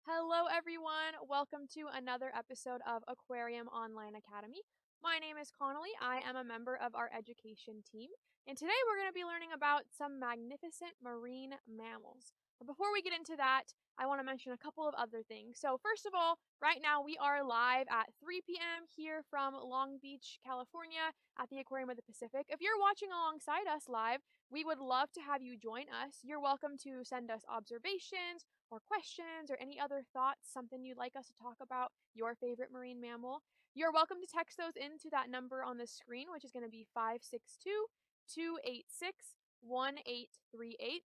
Hello, everyone. Welcome to another episode of Aquarium Online Academy. My name is Connolly. I am a member of our education team, and today we're going to be learning about some magnificent marine mammals. But before we get into that, I want to mention a couple of other things. So, first of all, right now we are live at 3 p.m. here from Long Beach, California at the Aquarium of the Pacific. If you're watching alongside us live, we would love to have you join us. You're welcome to send us observations or questions or any other thoughts, something you'd like us to talk about, your favorite marine mammal. You're welcome to text those into that number on the screen, which is going to be 562 286 1838.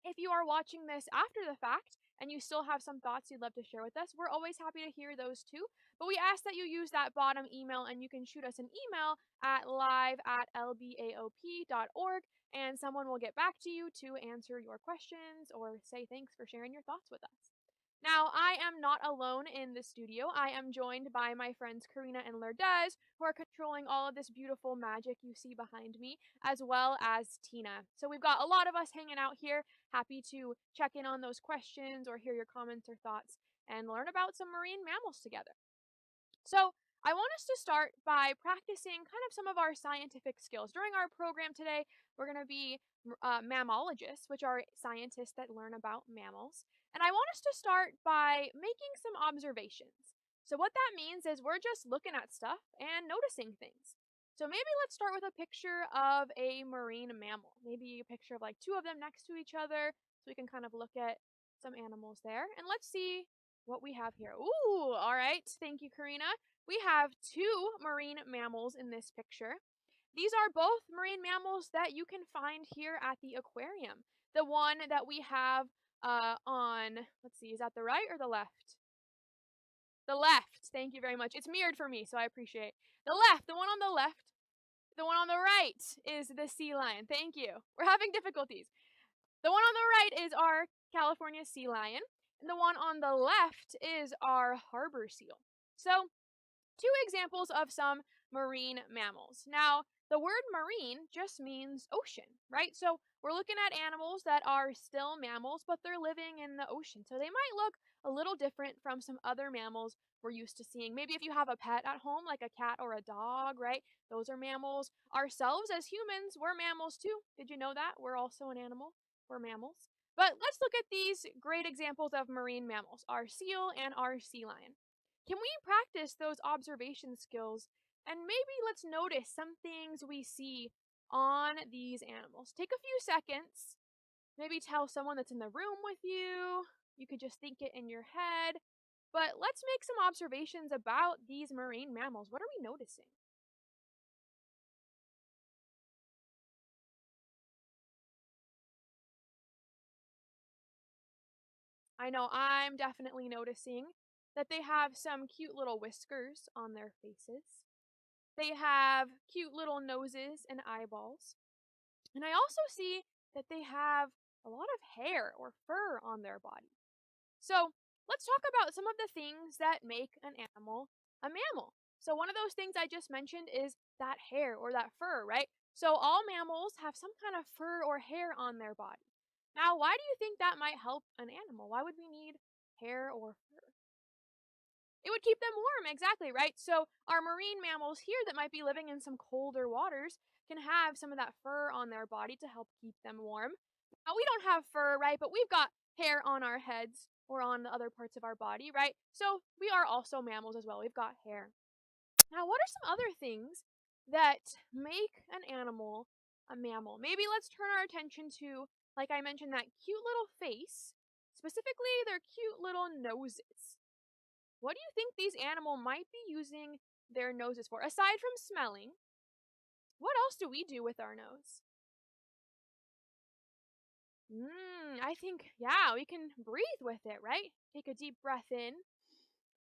If you are watching this after the fact and you still have some thoughts you'd love to share with us, we're always happy to hear those too. But we ask that you use that bottom email, and you can shoot us an email at live@lbaop.org, and someone will get back to you to answer your questions or say thanks for sharing your thoughts with us. Now, I am not alone in the studio. I am joined by my friends Karina and Lourdes, who are controlling all of this beautiful magic you see behind me, as well as Tina. So we've got a lot of us hanging out here, happy to check in on those questions or hear your comments or thoughts and learn about some marine mammals together. So, I want us to start by practicing kind of some of our scientific skills. During our program today, we're going to be mammalogists, which are scientists that learn about mammals. And I want us to start by making some observations. So, what that means is we're just looking at stuff and noticing things. So, maybe let's start with a picture of a marine mammal. Maybe a picture of like two of them next to each other so we can kind of look at some animals there. And let's see what we have here. Ooh, all right. Thank you, Karina. We have two marine mammals in this picture. These are both marine mammals that you can find here at the aquarium. The one that we have let's see, is that the right or the left? The left. Thank you very much. It's mirrored for me, so I appreciate the left. The one on the left. The one on the right is the sea lion. Thank you. We're having difficulties. The one on the right is our California sea lion, and the one on the left is our harbor seal. So, two examples of some marine mammals. Now, the word marine just means ocean, right? So, we're looking at animals that are still mammals, but they're living in the ocean. So, they might look a little different from some other mammals we're used to seeing. Maybe if you have a pet at home, like a cat or a dog, right? Those are mammals. Ourselves as humans, we're mammals too. Did you know that? We're also an animal. We're mammals. But let's look at these great examples of marine mammals, our seal and our sea lion. Can we practice those observation skills and maybe let's notice some things we see on these animals? Take a few seconds, maybe tell someone that's in the room with you. You could just think it in your head. But let's make some observations about these marine mammals. What are we noticing? I know I'm definitely noticing that they have some cute little whiskers on their faces. They have cute little noses and eyeballs. And I also see that they have a lot of hair or fur on their body. So let's talk about some of the things that make an animal a mammal. So, one of those things I just mentioned is that hair or that fur, right? So, all mammals have some kind of fur or hair on their body. Now, why do you think that might help an animal? Why would we need hair or fur? It would keep them warm, exactly, right? So, our marine mammals here that might be living in some colder waters can have some of that fur on their body to help keep them warm. Now, we don't have fur, right? But we've got hair on our heads or on the other parts of our body, right? So, we are also mammals as well. We've got hair. Now, what are some other things that make an animal a mammal? Maybe let's turn our attention to, like I mentioned, that cute little face, specifically their cute little noses. What do you think these animals might be using their noses for? Aside from smelling, what else do we do with our nose? I think, yeah, we can breathe with it, right? Take a deep breath in.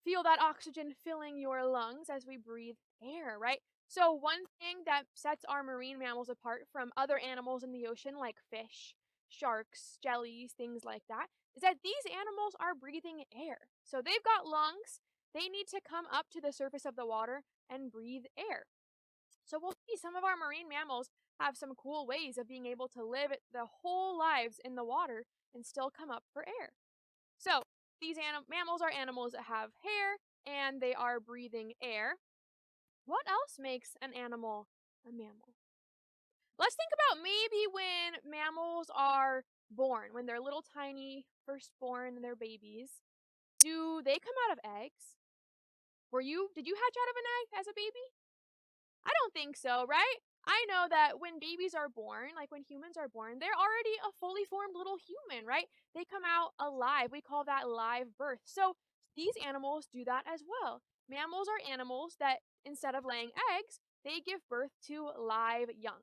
Feel that oxygen filling your lungs as we breathe air, right? So, one thing that sets our marine mammals apart from other animals in the ocean, like fish, sharks, jellies, things like that, is that these animals are breathing air. So, they've got lungs. They need to come up to the surface of the water and breathe air. So, we'll see some of our marine mammals have some cool ways of being able to live their whole lives in the water and still come up for air. So, these mammals are animals that have hair and they are breathing air, what else makes an animal a mammal? Let's think about maybe when mammals are born, when they're little tiny, first born, and they're babies. Do they come out of eggs? Did you hatch out of an egg as a baby? I don't think so, right? I know that when babies are born, like when humans are born, they're already a fully formed little human, right? They come out alive. We call that live birth. So these animals do that as well. Mammals are animals that instead of laying eggs, they give birth to live young.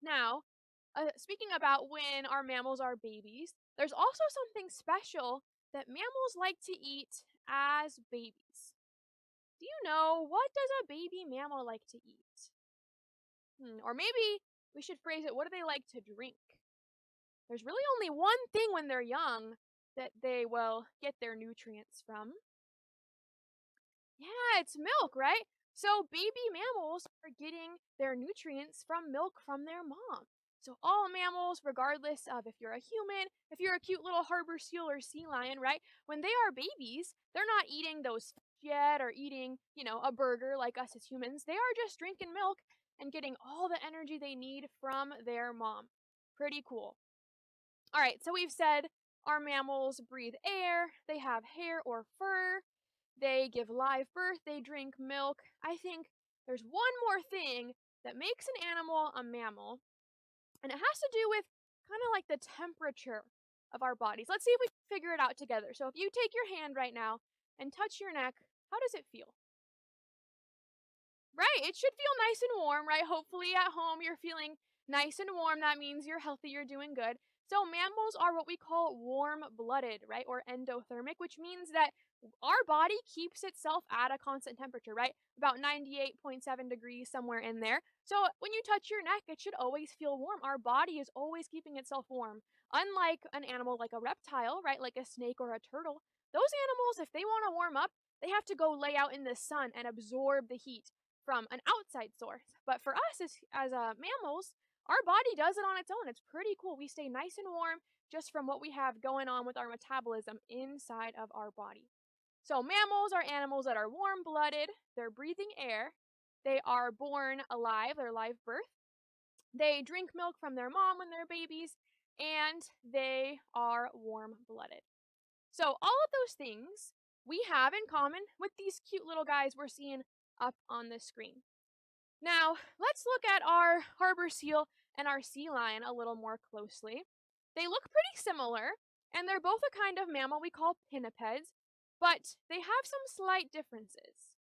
Now, speaking about when our mammals are babies, there's also something special that mammals like to eat as babies. Do you know, what does a baby mammal like to eat? Or maybe we should phrase it, what do they like to drink? There's really only one thing when they're young that they will get their nutrients from. Yeah, it's milk, right? So baby mammals are getting their nutrients from milk from their mom. So all mammals, regardless of if you're a human, if you're a cute little harbor seal or sea lion, right? When they are babies, they're not eating those fish yet or eating, a burger like us as humans. They are just drinking milk and getting all the energy they need from their mom. Pretty cool. All right, so we've said our mammals breathe air, they have hair or fur, they give live birth, they drink milk. I think there's one more thing that makes an animal a mammal, and it has to do with kind of like the temperature of our bodies. Let's see if we can figure it out together. So if you take your hand right now and touch your neck, how does it feel? Right, it should feel nice and warm, right? Hopefully at home you're feeling nice and warm. That means you're healthy, you're doing good. So mammals are what we call warm-blooded, right? Or endothermic, which means that our body keeps itself at a constant temperature, right? About 98.7 degrees, somewhere in there. So when you touch your neck, it should always feel warm. Our body is always keeping itself warm. Unlike an animal like a reptile, right? Like a snake or a turtle, those animals, if they want to warm up, they have to go lay out in the sun and absorb the heat from an outside source. But for us as mammals, our body does it on its own. It's pretty cool. We stay nice and warm just from what we have going on with our metabolism inside of our body. So mammals are animals that are warm-blooded. They're breathing air. They are born alive, they're live birth. They drink milk from their mom when they're babies, and they are warm-blooded. So all of those things we have in common with these cute little guys we're seeing up on the screen. Now, let's look at our harbor seal and our sea lion a little more closely. They look pretty similar, and they're both a kind of mammal we call pinnipeds, but they have some slight differences.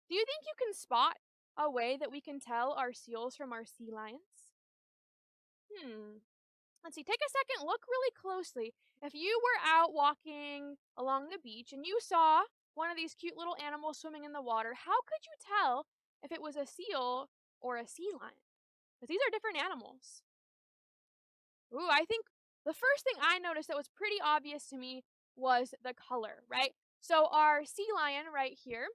Do you think you can spot a way that we can tell our seals from our sea lions? Let's see, take a second, look really closely. If you were out walking along the beach and you saw one of these cute little animals swimming in the water, how could you tell if it was a seal or a sea lion? Because these are different animals. Ooh, I think the first thing I noticed that was pretty obvious to me was the color, right? So our sea lion right here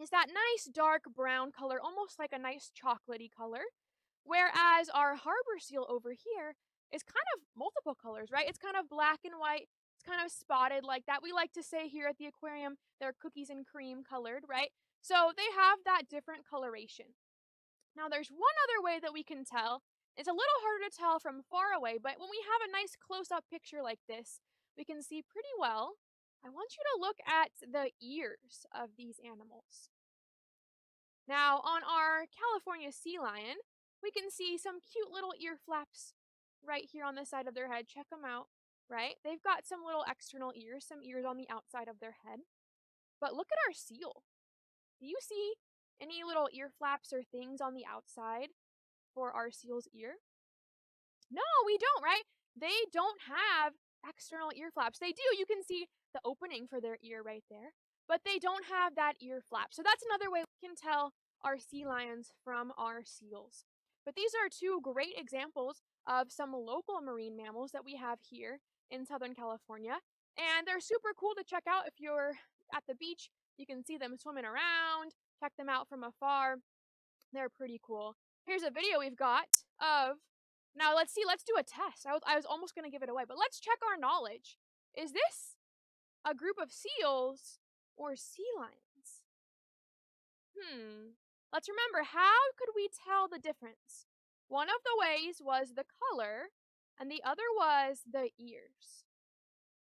is that nice dark brown color, almost like a nice chocolatey color. Whereas our harbor seal over here is kind of multiple colors, right? It's kind of black and white. It's kind of spotted like that. We like to say here at the aquarium, they're cookies and cream colored, right? So they have that different coloration. Now there's one other way that we can tell. It's a little harder to tell from far away, but when we have a nice close-up picture like this, we can see pretty well. I want you to look at the ears of these animals. Now, on our California sea lion, we can see some cute little ear flaps right here on the side of their head. Check them out, right? They've got some little external ears, some ears on the outside of their head. But look at our seal. Do you see any little ear flaps or things on the outside for our seal's ear? No, we don't, right? They don't have external ear flaps. They do. You can see the opening for their ear right there, but they don't have that ear flap. So that's another way we can tell our sea lions from our seals. But these are two great examples of some local marine mammals that we have here in Southern California. And they're super cool to check out if you're at the beach. You can see them swimming around, check them out from afar. They're pretty cool. Here's a video we've got of, now let's see, let's do a test. I was almost going to give it away, but let's check our knowledge. Is this A group of seals or sea lions? Let's remember, how could we tell the difference? One of the ways was the color, and the other was the ears.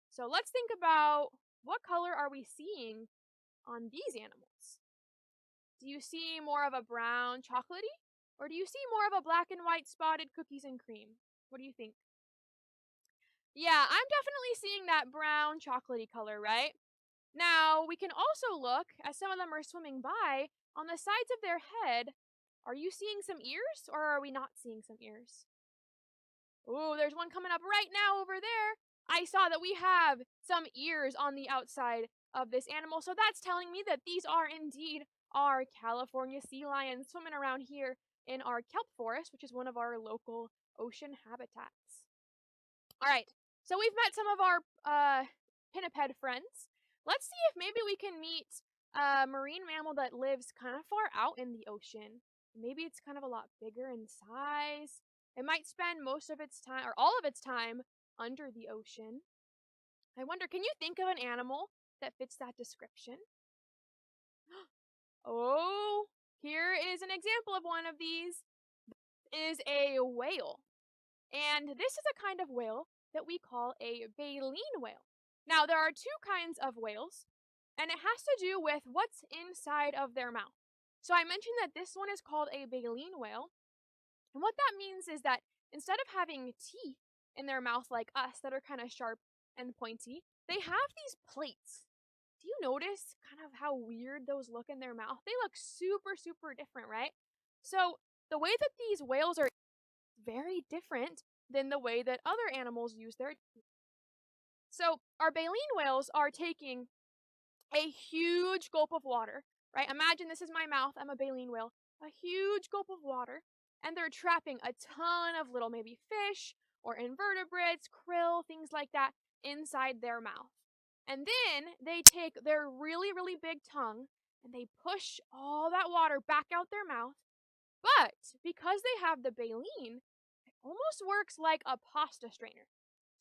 So let's think about, what color are we seeing on these animals? Do you see more of a brown chocolatey? Or do you see more of a black and white spotted cookies and cream? What do you think? Yeah, I'm definitely seeing that brown chocolatey color, right? Now, we can also look, as some of them are swimming by, on the sides of their head. Are you seeing some ears, or are we not seeing some ears? Ooh, there's one coming up right now over there. I saw that we have some ears on the outside of this animal, so that's telling me that these are indeed our California sea lions swimming around here in our kelp forest, which is one of our local ocean habitats. All right, so we've met some of our pinniped friends. Let's see if maybe we can meet a marine mammal that lives kind of far out in the ocean. Maybe it's kind of a lot bigger in size. It might spend most of its time, or all of its time, under the ocean. I wonder, can you think of an animal that fits that description? Oh, here is an example of one of these. Is a whale. And this is a kind of whale that we call a baleen whale. Now, there are two kinds of whales, and it has to do with what's inside of their mouth. So I mentioned that this one is called a baleen whale, and what that means is that instead of having teeth in their mouth like us that are kind of sharp and pointy, they have these plates. Do you notice kind of how weird those look in their mouth? They look super, super different, right? So the way that these whales are very different than the way that other animals use their teeth. So our baleen whales are taking a huge gulp of water, right? Imagine this is my mouth, I'm a baleen whale, a huge gulp of water, and they're trapping a ton of little maybe fish or invertebrates, krill, things like that inside their mouth. And then they take their really, really big tongue and they push all that water back out their mouth. But because they have the baleen, it almost works like a pasta strainer.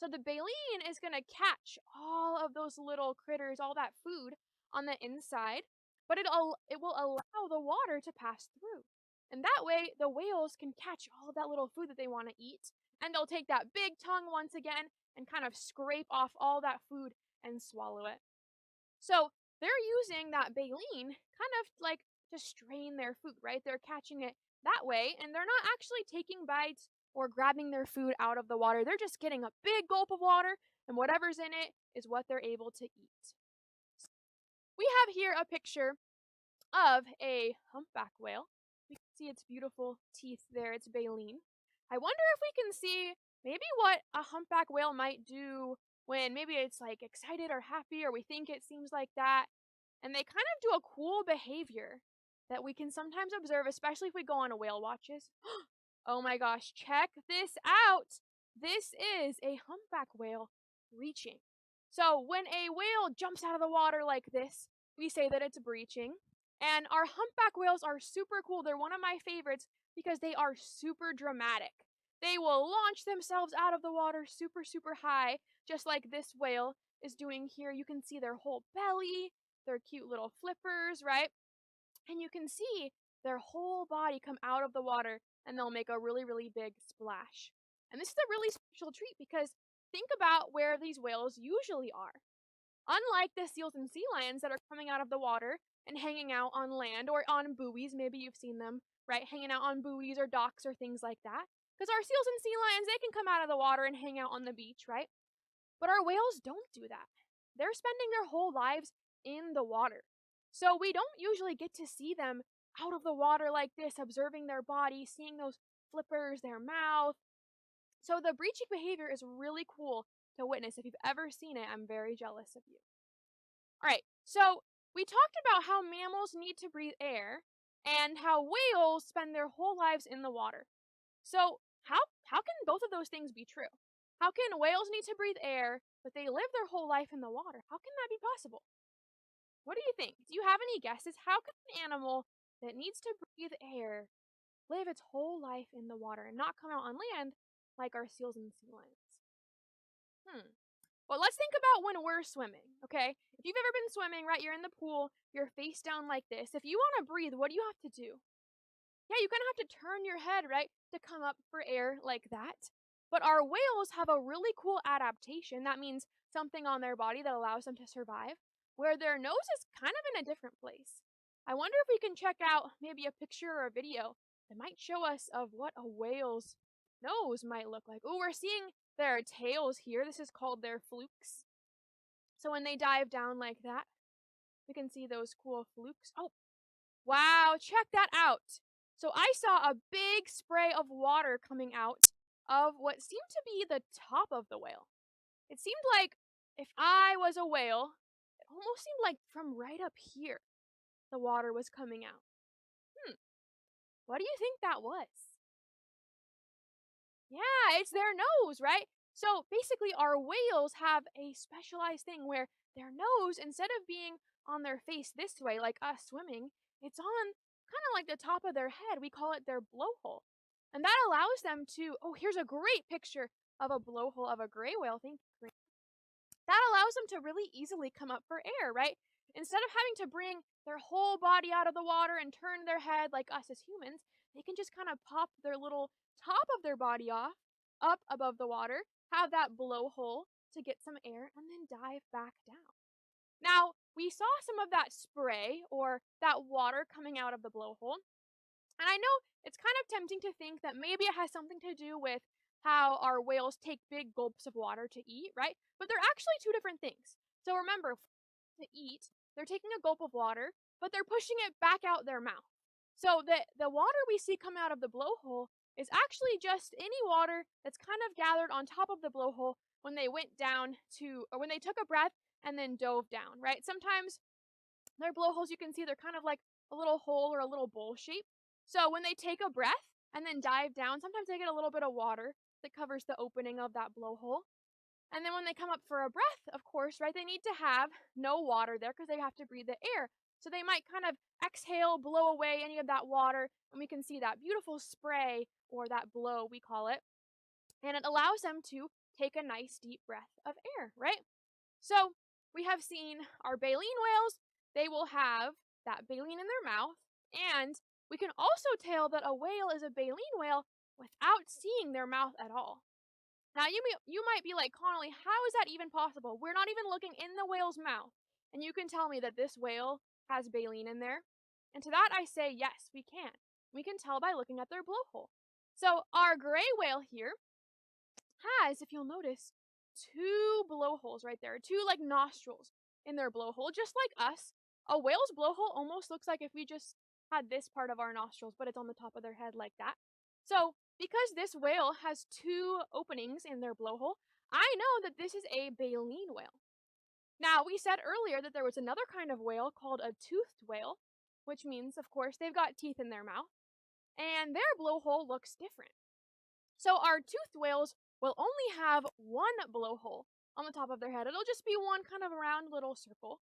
So the baleen is going to catch all of those little critters, all that food on the inside, but it will allow the water to pass through. And that way, the whales can catch all of that little food that they want to eat, and they'll take that big tongue once again and kind of scrape off all that food and swallow it. So they're using that baleen kind of like to strain their food, right? They're catching it that way, and they're not actually taking bites or grabbing their food out of the water. They're just getting a big gulp of water, and whatever's in it is what they're able to eat. We have here a picture of a humpback whale. We can see its beautiful teeth there, its baleen. I wonder if we can see maybe what a humpback whale might do when maybe it's like excited or happy, or we think it seems like that. And they kind of do a cool behavior that we can sometimes observe, especially if we go on a whale watches. Oh my gosh, check this out. This is a humpback whale breaching. So when a whale jumps out of the water like this, we say that it's breaching. And our humpback whales are super cool. They're one of my favorites because they are super dramatic. They will launch themselves out of the water super, super high, just like this whale is doing here. You can see their whole belly, their cute little flippers, right? And you can see their whole body come out of the water, and they'll make a really, really big splash. And this is a really special treat because think about where these whales usually are. Unlike the seals and sea lions that are coming out of the water and hanging out on land or on buoys, maybe you've seen them, right? Hanging out on buoys or docks or things like that. Because our seals and sea lions, they can come out of the water and hang out on the beach, right? But our whales don't do that. They're spending their whole lives in the water. So we don't usually get to see them out of the water like this, observing their body, seeing those flippers, their mouth. So the breaching behavior is really cool to witness. If you've ever seen it, I'm very jealous of you. All right, so we talked about how mammals need to breathe air and how whales spend their whole lives in the water. So how can both of those things be true? How can whales need to breathe air, but they live their whole life in the water? How can that be possible? What do you think? Do you have any guesses? How can an animal that needs to breathe air live its whole life in the water and not come out on land like our seals and sea lions? But let's think about when we're swimming, okay? If you've ever been swimming, right, you're in the pool, you're face down like this. If you want to breathe, what do you have to do? Yeah, you kind of have to turn your head, right, to come up for air like that. But our whales have a really cool adaptation. That means something on their body that allows them to survive, where their nose is kind of in a different place. I wonder if we can check out maybe a picture or a video that might show us of what a whale's nose might look like. Oh, we're seeing their tails here. This is called their flukes. So when they dive down like that, we can see those cool flukes. Oh, wow, check that out. So I saw a big spray of water coming out of what seemed to be the top of the whale. It seemed like if I was a whale, it almost seemed like from right up here the water was coming out. What do you think that was? Yeah, it's their nose, right? So basically, our whales have a specialized thing where their nose, instead of being on their face this way, like us swimming, it's on kind of like the top of their head. We call it their blowhole. And that allows them to. Oh, here's a great picture of a blowhole of a gray whale. Thank you. That allows them to really easily come up for air, right? Instead of having to bring their whole body out of the water and turn their head like us as humans, they can just kind of pop their little top of their body off up above the water, have that blowhole to get some air, and then dive back down. Now, we saw some of that spray or that water coming out of the blowhole, and I know it's kind of tempting to think that maybe it has something to do with how our whales take big gulps of water to eat, right? But they're actually two different things. So remember, to eat, they're taking a gulp of water, but they're pushing it back out their mouth. So the water we see come out of the blowhole is actually just any water that's kind of gathered on top of the blowhole when they went down to, or when they took a breath and then dove down, right? Sometimes their blowholes, you can see they're kind of like a little hole or a little bowl shape. So when they take a breath and then dive down, sometimes they get a little bit of water that covers the opening of that blowhole. And then when they come up for a breath, of course, right, they need to have no water there because they have to breathe the air. So they might kind of exhale, blow away any of that water, and we can see that beautiful spray or that blow, we call it. And it allows them to take a nice deep breath of air, right? So we have seen our baleen whales, they will have that baleen in their mouth, and we can also tell that a whale is a baleen whale without seeing their mouth at all. Now you might be like, Connolly, how is that even possible? We're not even looking in the whale's mouth, and you can tell me that this whale has baleen in there. And to that I say, yes, we can. We can tell by looking at their blowhole. So our gray whale here has, if you'll notice, two blowholes right there, two like nostrils in their blowhole, just like us. A whale's blowhole almost looks like if we just had this part of our nostrils, but it's on the top of their head like that. So, because this whale has two openings in their blowhole, I know that this is a baleen whale. Now, we said earlier that there was another kind of whale called a toothed whale, which means, of course, they've got teeth in their mouth, and their blowhole looks different. So our toothed whales will only have one blowhole on the top of their head. It'll just be one kind of round little circle.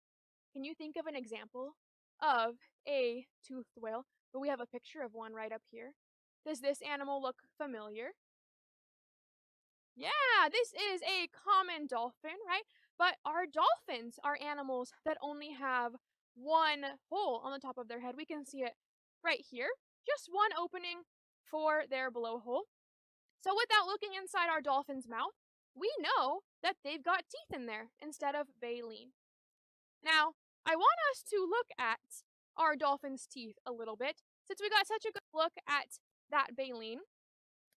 Can you think of an example of a toothed whale? But we have a picture of one right up here. Does this animal look familiar? Yeah, this is a common dolphin, right? But our dolphins are animals that only have one hole on the top of their head. We can see it right here. Just one opening for their blowhole. So without looking inside our dolphin's mouth, we know that they've got teeth in there instead of baleen. Now, I want us to look at our dolphin's teeth a little bit. Since we got such a good look at that baleen,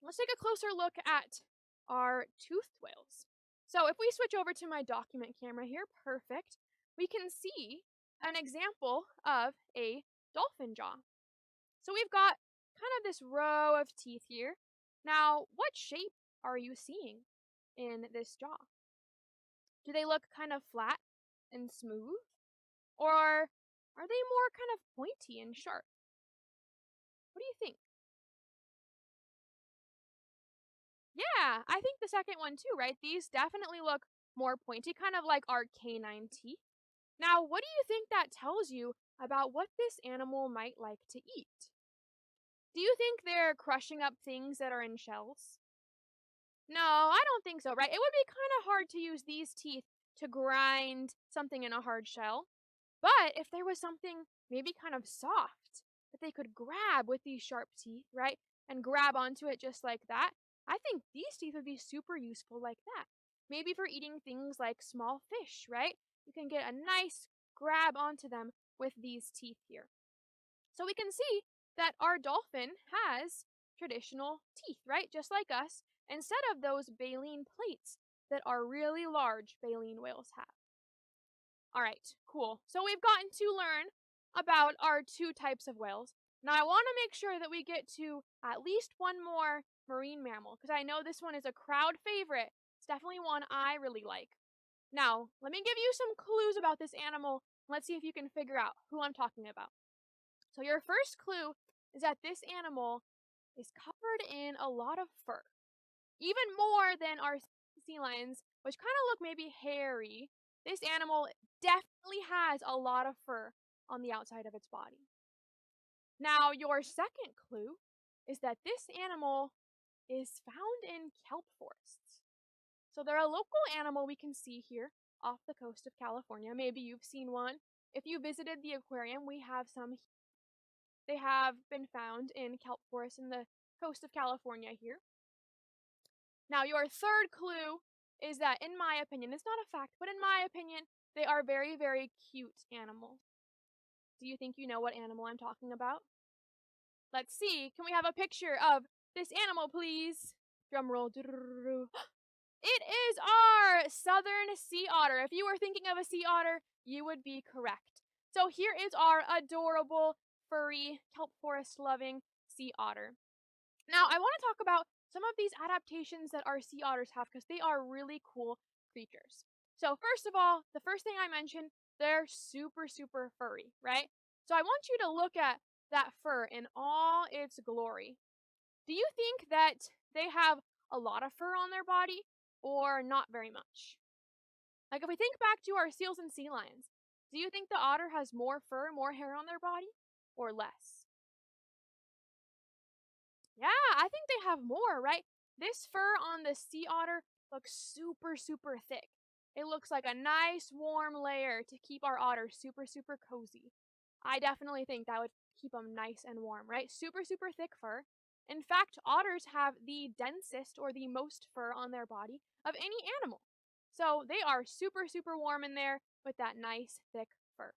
let's take a closer look at our toothed whales. So if we switch over to my document camera here, perfect, we can see an example of a dolphin jaw. So we've got kind of this row of teeth here. Now, what shape are you seeing in this jaw? Do they look kind of flat and smooth? Or are they more kind of pointy and sharp? What do you think? Yeah, I think the second one too, right? These definitely look more pointy, kind of like our canine teeth. Now, what do you think that tells you about what this animal might like to eat? Do you think they're crushing up things that are in shells? No, I don't think so, right? It would be kind of hard to use these teeth to grind something in a hard shell. But if there was something maybe kind of soft that they could grab with these sharp teeth, right? And grab onto it just like that, I think these teeth would be super useful like that. Maybe for eating things like small fish, right? You can get a nice grab onto them with these teeth here. So we can see that our dolphin has traditional teeth, right? Just like us, instead of those baleen plates that our really large baleen whales have. All right, cool. So we've gotten to learn about our two types of whales. Now I want to make sure that we get to at least one more marine mammal because I know this one is a crowd favorite. It's definitely one I really like. Now, let me give you some clues about this animal. Let's see if you can figure out who I'm talking about. So your first clue is that this animal is covered in a lot of fur. Even more than our sea lions, which kind of look maybe hairy. This animal definitely has a lot of fur on the outside of its body. Now, your second clue is that this animal is found in kelp forests. So they're a local animal we can see here off the coast of California. Maybe you've seen one. If you visited the aquarium, we have some. They have been found in kelp forests in the coast of California here. Now, your third clue is that, in my opinion, it's not a fact, but in my opinion, they are very, very cute animals. Do you think you know what animal I'm talking about? Let's see. Can we have a picture of this animal, please? Drum roll. It is our southern sea otter. If you were thinking of a sea otter, you would be correct. So here is our adorable, furry, kelp forest loving sea otter. Now, I want to talk about some of these adaptations that our sea otters have because they are really cool creatures. So, first of all, the first thing I mentioned, they're super, super furry, right? So, I want you to look at that fur in all its glory. Do you think that they have a lot of fur on their body or not very much? Like, if we think back to our seals and sea lions, do you think the otter has more fur, more hair on their body, or less? Yeah, I think they have more, right? This fur on the sea otter looks super, super thick. It looks like a nice warm layer to keep our otter super, super cozy. I definitely think that would keep them nice and warm, right? Super, super thick fur. In fact, otters have the densest or the most fur on their body of any animal. So they are super, super warm in there with that nice thick fur.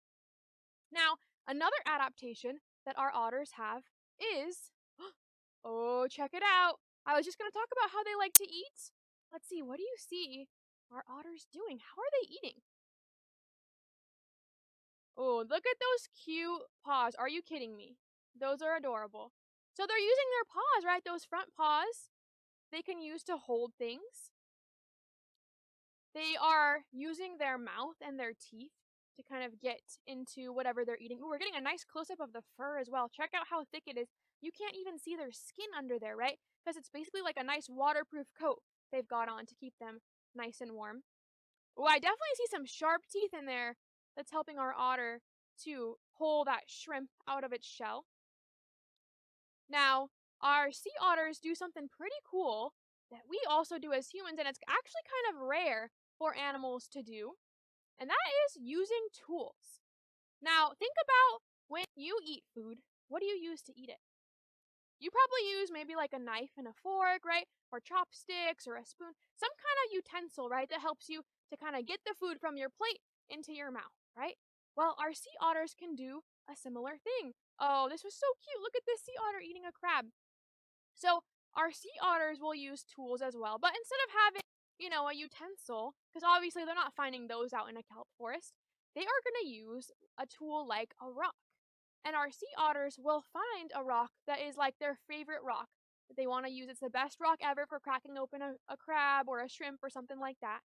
Now, another adaptation that our otters have is oh, check it out. I was just going to talk about how they like to eat. Let's see, what do you see our otters doing? How are they eating? Oh, look at those cute paws. Are you kidding me? Those are adorable. So they're using their paws, right? Those front paws they can use to hold things. They are using their mouth and their teeth to kind of get into whatever they're eating. Ooh, we're getting a nice close up of the fur as well. Check out how thick it is. You can't even see their skin under there, right? Because it's basically like a nice waterproof coat they've got on to keep them nice and warm. Oh, I definitely see some sharp teeth in there that's helping our otter to pull that shrimp out of its shell. Now, our sea otters do something pretty cool that we also do as humans, and it's actually kind of rare for animals to do, and that is using tools. Now, think about when you eat food, what do you use to eat it? You probably use maybe like a knife and a fork, right? Or chopsticks or a spoon, some kind of utensil, right? That helps you to kind of get the food from your plate into your mouth, right? Well, our sea otters can do a similar thing. Oh, this was so cute. Look at this sea otter eating a crab. So, our sea otters will use tools as well, but instead of having, a utensil, because obviously they're not finding those out in a kelp forest, they are going to use a tool like a rock. And our sea otters will find a rock that is like their favorite rock that they want to use. It's the best rock ever for cracking open a crab or a shrimp or something like that.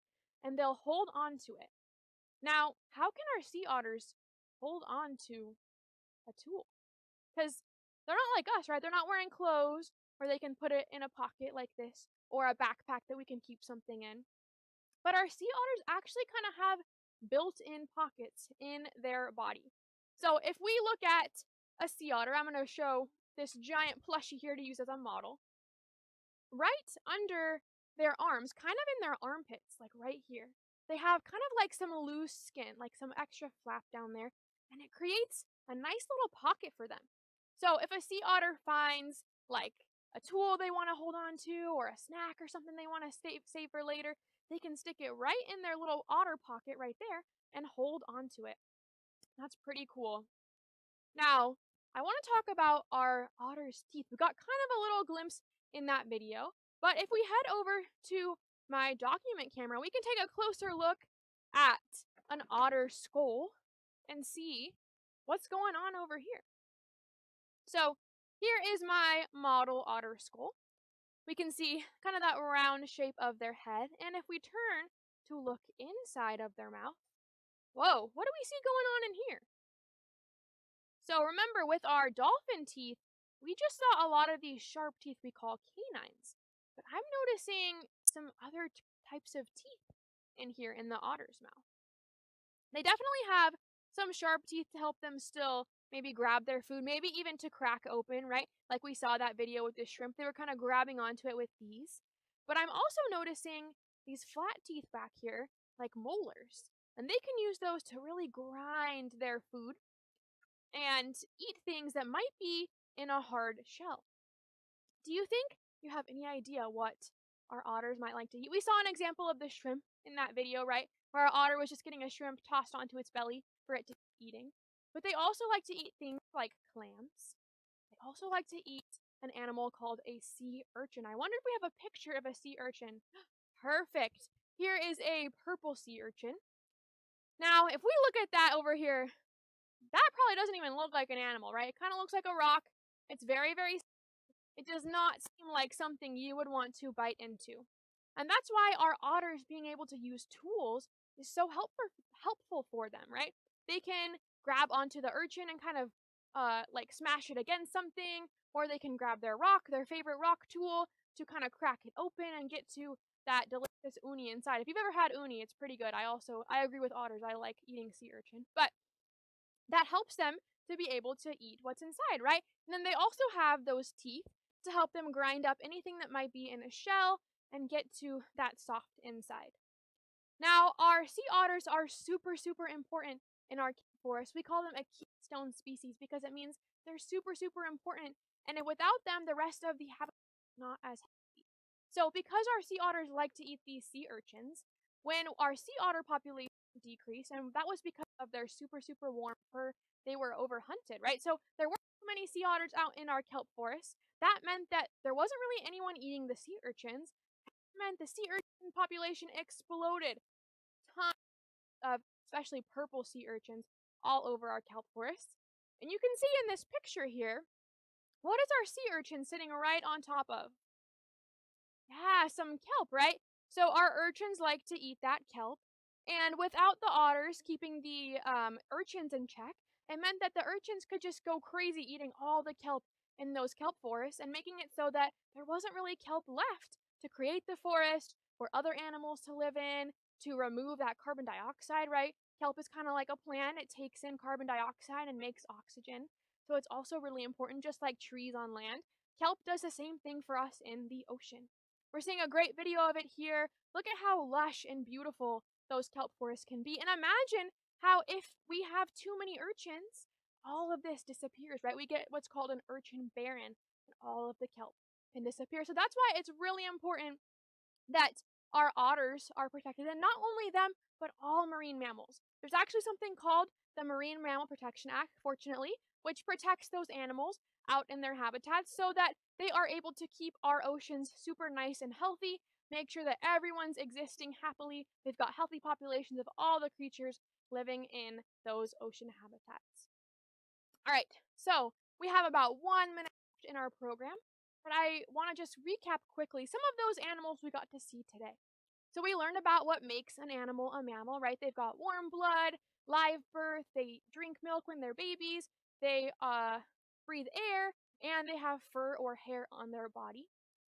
And they'll hold on to it. Now, how can our sea otters hold on to a tool? Because they're not like us, right? They're not wearing clothes where they can put it in a pocket like this or a backpack that we can keep something in. But our sea otters actually kind of have built in pockets in their body. So if we look at a sea otter, I'm going to show this giant plushie here to use as a model. Right under their arms, kind of in their armpits, like right here. They have kind of like some loose skin, like some extra flap down there, and it creates a nice little pocket for them. So if a sea otter finds like a tool they want to hold on to or a snack or something they want to save for later, they can stick it right in their little otter pocket right there and hold onto it. That's pretty cool. Now, I want to talk about our otter's teeth. We got kind of a little glimpse in that video, but if we head over to my document camera, we can take a closer look at an otter skull and see what's going on over here. So, here is my model otter skull. We can see kind of that round shape of their head, and if we turn to look inside of their mouth, whoa, what do we see going on in here? So remember, with our dolphin teeth, we just saw a lot of these sharp teeth we call canines. But I'm noticing some other types of teeth in here in the otter's mouth. They definitely have some sharp teeth to help them still maybe grab their food, maybe even to crack open, right? Like we saw that video with the shrimp, they were kind of grabbing onto it with these. But I'm also noticing these flat teeth back here, like molars. And they can use those to really grind their food and eat things that might be in a hard shell. Do you think you have any idea what our otters might like to eat? We saw an example of the shrimp in that video, right? Where our otter was just getting a shrimp tossed onto its belly for it to keep eating. But they also like to eat things like clams. They also like to eat an animal called a sea urchin. I wonder if we have a picture of a sea urchin. Perfect. Here is a purple sea urchin. Now, if we look at that over here, that probably doesn't even look like an animal, right? It kind of looks like a rock. It's very, very, it does not seem like something you would want to bite into. And that's why our otters being able to use tools is so helpful for them, right? They can grab onto the urchin and kind of like smash it against something, or they can grab their rock, their favorite rock tool, to kind of crack it open and get to that delicious uni inside. If you've ever had uni, it's pretty good. I agree with otters. I like eating sea urchin. But that helps them to be able to eat what's inside, right? And then they also have those teeth to help them grind up anything that might be in a shell and get to that soft inside. Now, our sea otters are super, super important in our forest. We call them a keystone species because it means they're super, super important. And without them, the rest of the habitat is not as healthy. So, because our sea otters like to eat these sea urchins, when our sea otter population decreased, and that was because of their super, super warm fur, they were overhunted, right? So, there weren't so many sea otters out in our kelp forest. That meant that there wasn't really anyone eating the sea urchins. That meant the sea urchin population exploded. Tons of especially purple sea urchins all over our kelp forests. And you can see in this picture here, what is our sea urchin sitting right on top of? Yeah, some kelp, right? So our urchins like to eat that kelp. And without the otters keeping the urchins in check, it meant that the urchins could just go crazy eating all the kelp in those kelp forests and making it so that there wasn't really kelp left to create the forest for other animals to live in, to remove that carbon dioxide, right? Kelp is kind of like a plant, it takes in carbon dioxide and makes oxygen. So it's also really important, just like trees on land. Kelp does the same thing for us in the ocean. We're seeing a great video of it here. Look at how lush and beautiful those kelp forests can be. And imagine how if we have too many urchins, all of this disappears, right? We get what's called an urchin barren, and all of the kelp can disappear. So that's why it's really important that our otters are protected, and not only them, but all marine mammals. There's actually something called the Marine Mammal Protection Act, fortunately, which protects those animals out in their habitats so that they are able to keep our oceans super nice and healthy, make sure that everyone's existing happily. We've got healthy populations of all the creatures living in those ocean habitats. All right, so we have about 1 minute left in our program, but I want to just recap quickly some of those animals we got to see today. So we learned about what makes an animal a mammal, right? They've got warm blood, live birth, they drink milk when they're babies, they breathe air, and they have fur or hair on their body.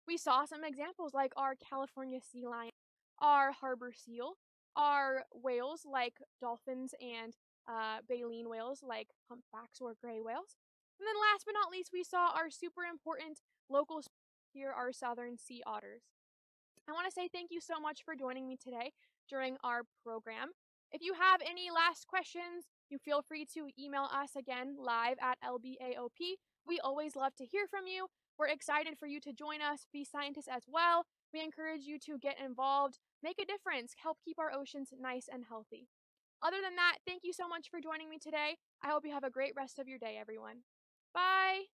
We saw some examples like our California sea lion, our harbor seal, our whales like dolphins and baleen whales like humpbacks or gray whales. And then last but not least, we saw our super important local here, our southern sea otters. I want to say thank you so much for joining me today during our program. If you have any last questions, you feel free to email us again live at LBAOP. We always love to hear from you. We're excited for you to join us, be scientists as well. We encourage you to get involved, make a difference, help keep our oceans nice and healthy. Other than that, thank you so much for joining me today. I hope you have a great rest of your day, everyone. Bye.